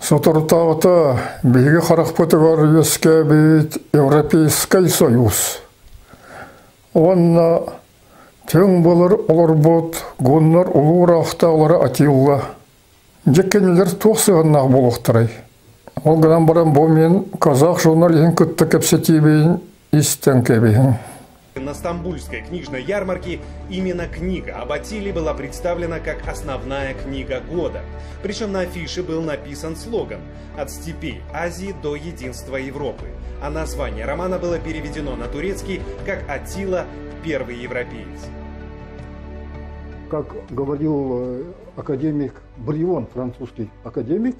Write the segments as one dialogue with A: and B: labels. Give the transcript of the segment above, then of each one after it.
A: Сотуртавата биге харахпытыгар веске бит Европейский Союз. Онна тең болар оларбот гоннар улурахталары Атилла. Жеккенлер тоқсығаннақ болуқтырай. Олғынан баран бомен казах журналин күтті кепсетибейін истен кебейін.
B: На Стамбульской книжной ярмарке именно книга об Атиле была представлена как основная книга года. Причем на афише был написан слоган «От степей Азии до единства Европы». А название романа было переведено на турецкий как «Атила. Первый европеец».
C: Как говорил академик Брион, французский академик,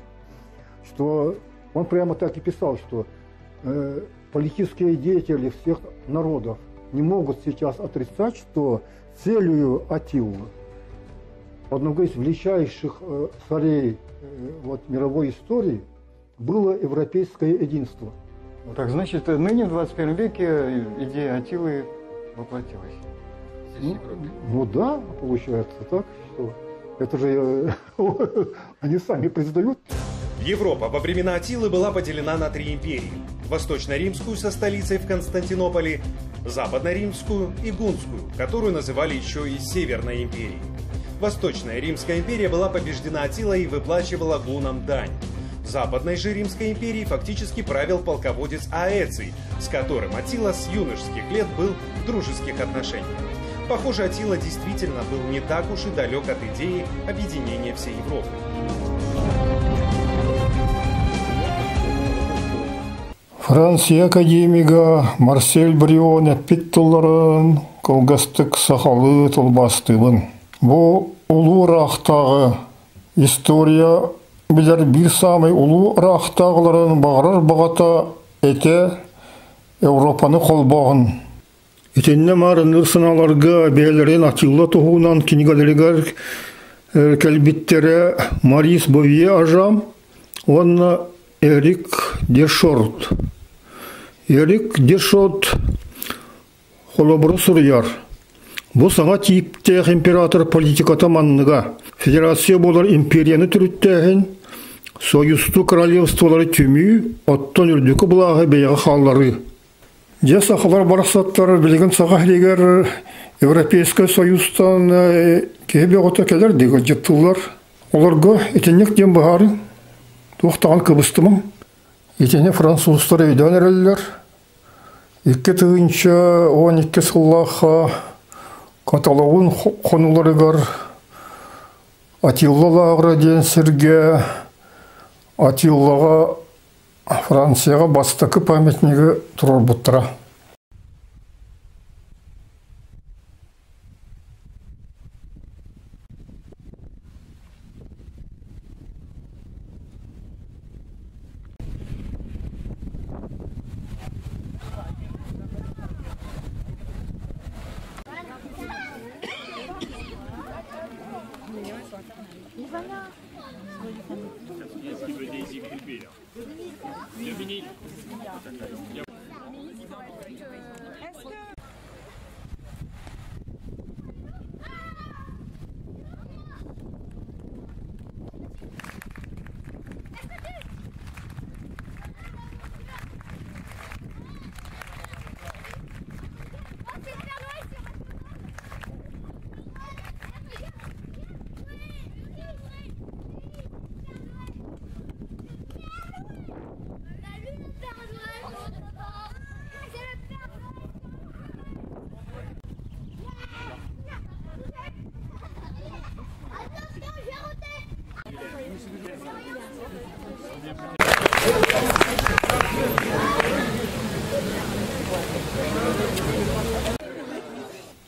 C: что он прямо так и писал, что политические деятели всех народов не могут сейчас отрицать, что целью Атиллы, одного из величайших царей мировой истории, было европейское единство.
D: Так значит, ныне в 21 веке идея Атилы воплотилась.
C: Ну да, получается так, что это же они сами признают.
B: Европа во времена Атилы была поделена на 3 империи. Восточно-римскую со столицей в Константинополе, Западно-римскую и Гунскую, которую называли еще и Северной империей. Восточная Римская империя была побеждена Атилой и выплачивала гунам дань. Западной же Римской империей фактически правил полководец Аэций, с которым Атила с юношеских лет был в дружеских отношениях. Похоже, Атила действительно был не так уж и далек от идеи объединения всей Европы.
A: Франция академига Марсель Брион әппеттуларын колгастык сахалы толбастыбын. Бу улу рахтагы история билер бир самый улу рахтагыларын багырар багата эте Европаны колбагын. Итенне марын ырсыналарга бээлерин Атилла тухунан книгалеригер калбиттере Марис Бовье ажам, онна Эрик Дешорт. Эрик Дешорт холобру сурьяр. Бу саңа типтех император политиката манныга. Федерация болар империяны түріттәхін, союзту королевстволары түмі, оттон үрдікі бұлағы бейгі қаллары. Же сақылар барақсаттары білген сағахлегер Европейский Союзтан кебе ғота келер деген жеттілер. Оларға етенек ден бағары тоқтаған кыбыстымын. Етене француздар өйден әрелілер. 2 тыгынша 12 сыллаға каталогын қонуларығар Атиллалағыра ден сірге Атиллаға Францияға бастықы памятнигі тұрар бұттыра.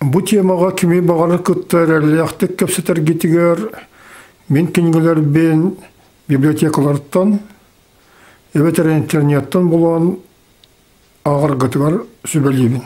A: Бу темаға кеме бағары күттер әліяқтық көпсетер кетігер мен кенігілер бен библиотекалардан, эветер интернеттан болуан ағыр күтігер сөбелейбін.